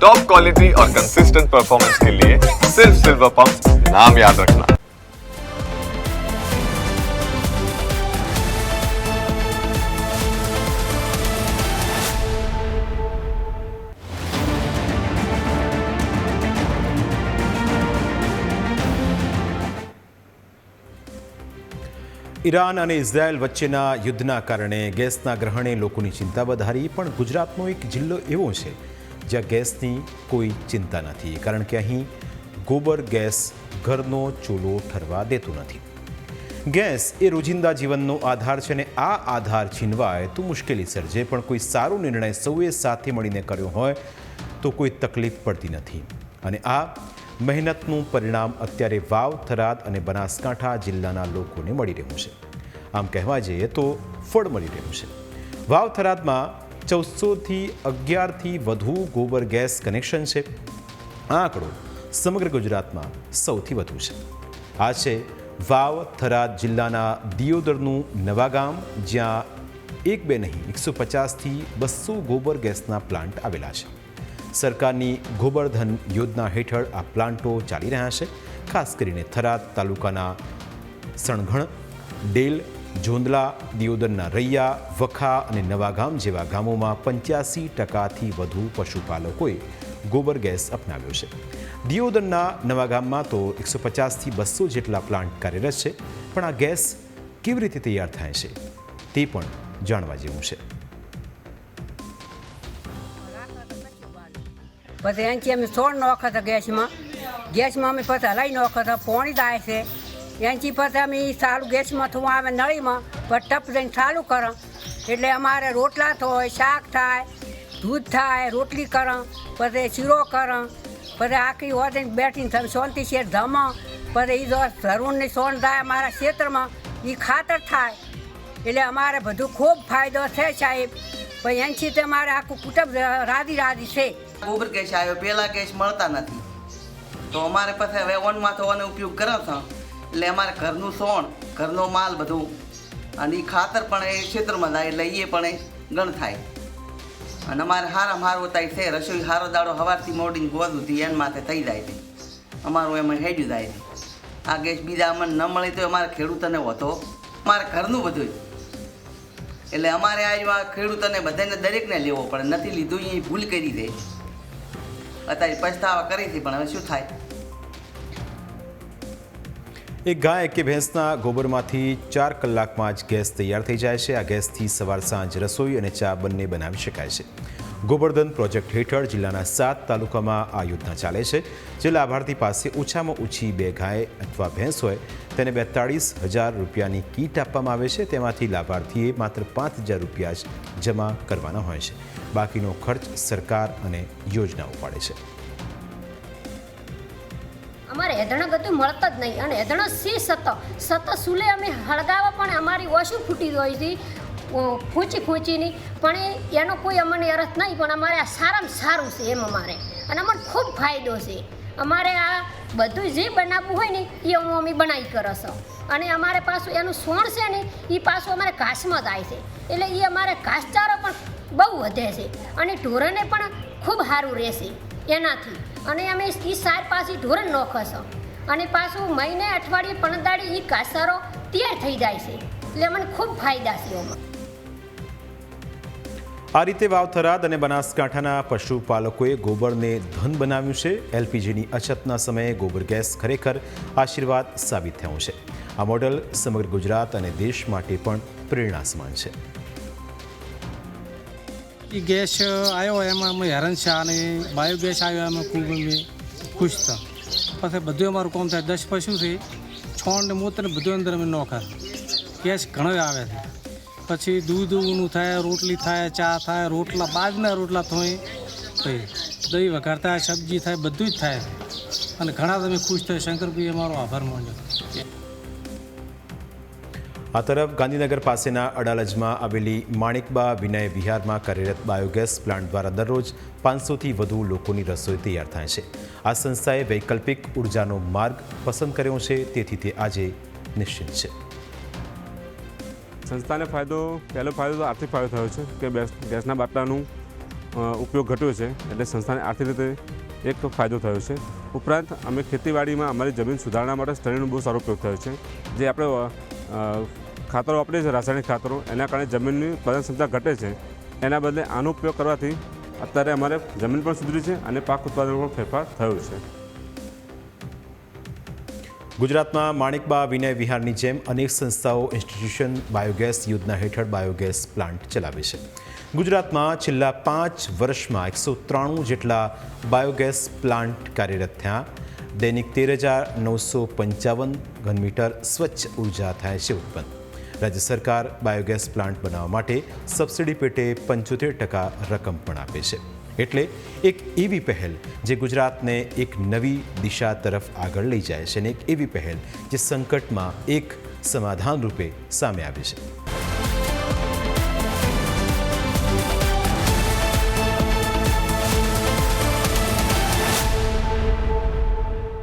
Top quality और consistent performance के लिए सिर्फ सिल्वर पंप नाम याद रखना। ઈરાન અને ઇઝરાયલ વચ્ચેના યુદ્ધના કારણે ગેસના ગ્રહણે લોકોની ચિંતા વધારી, પણ ગુજરાતનો એક જિલ્લો એવો છે જ્યાં ગેસની કોઈ ચિંતા નથી, કારણ કે અહીં ગોબર ગેસ ઘરનો ચૂલો ઠરવા દેતું નથી. ગેસ એ રોજિંદા જીવનનો આધાર છે અને આ આધાર છીનવાય તો મુશ્કેલી સર્જે, પણ કોઈ સારો નિર્ણય સૌએ સાથે મળીને કર્યો હોય તો કોઈ તકલીફ પડતી નથી. અને આ મહેનતનું પરિણામ અત્યારે વાવ, થરાદ અને બનાસકાંઠા જિલ્લાના લોકોને મળી રહ્યું છે. આમ કહેવા જઈએ તો ફળ મળી રહ્યું છે. વાવ, થરાદમાં 1411થી વધુ ગોબર ગેસ કનેક્શન છે. આ આંકડો સમગ્ર ગુજરાતમાં સૌથી વધુ છે. આ છે વાવ, થરાદ જિલ્લાના દિયોદરનું નવાગામ, જ્યાં એક બે નહીં 150થી 200 ગોબર ગેસના પ્લાન્ટ આવેલા છે. સરકારની ગોબરધન યોજના હેઠળ આ પ્લાન્ટો ચાલી રહ્યા છે. ખાસ કરીને થરાદ તાલુકાના સણઘણ, ડેલ, જોંદલા, દિયોદરના રૈયા, વખા અને નવાગામ જેવા ગામોમાં 85%થી વધુ પશુપાલકોએ ગોબર ગેસ અપનાવ્યો છે. દિયોદરના નવાગામમાં તો 150થી 200 જેટલા પ્લાન્ટ કાર્યરત છે. પણ આ ગેસ કેવી રીતે તૈયાર થાય છે તે પણ જાણવા જેવું છે. પછી એનાથી અમે સોળ નાખો હતો ગેસમાં અમે પછી હલાવી નાખો હતો, પાણી થાય છે એનાથી પછી અમે સારું ગેસમાં થોડું આવે નળીમાં પછી ટપ જઈને ચાલુ કરો એટલે અમારે રોટલા થાય, શાક થાય, દૂધ થાય, રોટલી કરો, પછી શીરો કરો, પછી આખી વધીને બેઠીને તમે શાંતિ છે ધમો, પછી એ જો ધરુણની સોન થાય અમારા ક્ષેત્રમાં એ ખાતર થાય એટલે અમારે બધું ખૂબ ફાયદો છે સાહેબ. પછી એનાથી તો અમારે આખું કુટુંબ રાજી છે. ગોબર ગેસ આવ્યો, પહેલાં ગેસ મળતા નથી તો અમારે પછી હવે ઓનમાં થવાનો ઉપયોગ કરો છો એટલે અમારે ઘરનું સોણ, ઘરનો માલ બધું અને એ ખાતર પણ એ ક્ષેત્રમાં થાય એટલે એ પણ ગણ થાય. અને અમારે હારામાં હારું થાય છે રસોઈ, હારો દાડો સવારથી મોડીને ગોદુંથી એન માથે થઈ જાય છે. અમારું એમાં હેડ્યું જાય છે. આ ગેસ બીજા અમને ન મળે તો અમારે ખેડૂતોને વધો અમારે ઘરનું બધું એટલે અમારે આ ખેડૂતોને બધાને દરેકને લેવો પડે. નથી લીધું એ ભૂલ કરી દે, અત્યારે પછતાવા કરી હતી પણ હવે શું થાય. એક ગાય કે ભેંસના ગોબરમાંથી 4 કલાકમાં જ ગેસ તૈયાર થઈ જાય છે. આ ગેસથી સવાર સાંજ રસોઈ અને ચા બંને બનાવી શકાય છે. ગોબરધન પ્રોજેક્ટ હેઠળ જિલ્લાના 7 તાલુકામાં આ યોજના ચાલે છે. જે લાભાર્થી પાસે ઓછામાં ઓછી 2 ગાય અથવા ભેંસ હોય તેને 42,000 રૂપિયાની કીટ આપવામાં આવે છે. તેમાંથી લાભાર્થીએ માત્ર 5,000 રૂપિયા જ જમા કરવાના હોય છે. બાકીનો ખર્ચ સરકાર અને યોજના ઉપાડે છે. અમારે હેદણા ગતું મળતા જ નહીં અને હેદણા સી સતત સુલે અમે હળગાવા પણ અમારી ઓછું ફૂટી હોય છે ખૂંચીની, પણ એનો કોઈ અમને અરથ નહીં. પણ અમારે આ સારામાં સારું છે એમ અમારે, અને અમને ખૂબ ફાયદો છે. અમારે આ બધું જે બનાવવું હોય ને એ અમે બનાવી કરો છો. અને અમારે પાછું એનું સોણ છે ને એ પાછું અમારે ઘાસમાં જાય છે એટલે એ અમારે ઘાસચારો પણ બહુ વધે છે અને ઢોરને પણ ખૂબ સારું રહેશે એનાથી. અને અમે એ સાર પાછી ઢોરણ નોખશો અને પાછું મહિને અઠવાડિયે 15 દાડે એ ઘાસચારો તૈયાર થઈ જાય છે એટલે અમને ખૂબ ફાયદા છે એમાં. આ રીતે વાવ, થરાદ અને બનાસકાંઠાના પશુપાલકોએ ગોબરને ધન બનાવ્યું છે. એલપીજીની અછતના સમયે ગોબર ગેસ ખરેખર આશીર્વાદ સાબિત થયું છે. આ મોડેલ સમગ્ર ગુજરાત અને દેશ માટે પણ પ્રેરણા સમાન છે. એ ગેસ આવ્યો એમાં અમે હેરાન છે અને બાયોગેસ આવ્યો એમાં ખૂબ અમે ખુશ હતા. પછી બધું અમારું કામ થાય. 10 પશુ છે, છોણ ને મૂત્ર ને બધું અંદર અમે નોખા. ગેસ ઘણો આવે છે. પછી દૂધ ઊનું થાય, રોટલી થાય, ચા થાય, રોટલા બાજના રોટલા થાય, પછી દહીં વઘાર થાય, સબ્જી થાય, બધું જ થાય અને ઘણા તમે ખુશ થાય. શંકરભાઈ અમારો આભાર માન્યો. આ તરફ ગાંધીનગર પાસેના અડાલજમાં આવેલી માણેકબા વિનય વિહારમાં કાર્યરત બાયોગેસ પ્લાન્ટ દ્વારા દરરોજ 500થી વધુ લોકોની રસોઈ તૈયાર થાય છે. આ સંસ્થાએ વૈકલ્પિક ઉર્જાનો માર્ગ પસંદ કર્યો છે, તેથી તે આજે નિશ્ચિત છે. સંસ્થાને પહેલો ફાયદો તો આર્થિક ફાયદો થયો છે કે ગેસના બાટલાનું ઉપયોગ ઘટ્યો છે, એટલે સંસ્થાને આર્થિક રીતે એક ફાયદો થયો છે. ઉપરાંત અમે ખેતીવાડીમાં અમારી જમીન સુધારણા માટે સ્ટડીનો બહુ સારો ઉપયોગ થયો છે. જે આપણે ખાતરો વાપરીએ છીએ, રાસાયણિક ખાતરો, એના કારણે જમીનની ઉત્પાદન ક્ષમતા ઘટે છે. એના બદલે આનો ઉપયોગ કરવાથી અત્યારે અમારે જમીન પણ સુધરી છે અને પાક ઉત્પાદનમાં પણ ફેરફાર થયો છે. ગુજરાતમાં માણિકબા વિનય વિહારની જેમ અનેક સંસ્થાઓ ઇન્સ્ટિટ્યુશન બાયોગેસ યોજના હેઠળ બાયોગેસ પ્લાન્ટ ચલાવે છે. ગુજરાતમાં છેલ્લા 5 વર્ષમાં 193 જેટલા બાયોગેસ પ્લાન્ટ કાર્યરત થયા. દૈનિક 13,955 ઘનમીટર સ્વચ્છ ઉર્જા થાય છે ઉત્પન્ન. રાજ્ય સરકાર બાયોગેસ પ્લાન્ટ બનાવવા માટે સબસિડી પેટે 75% રકમ પણ આપે છે. એટલે એક એવી પહેલ જે ગુજરાતને એક નવી દિશા તરફ આગળ લઈ જાય છે અને એક એવી પહેલ જે સંકટમાં એક સમાધાન રૂપે સામે આવી છે.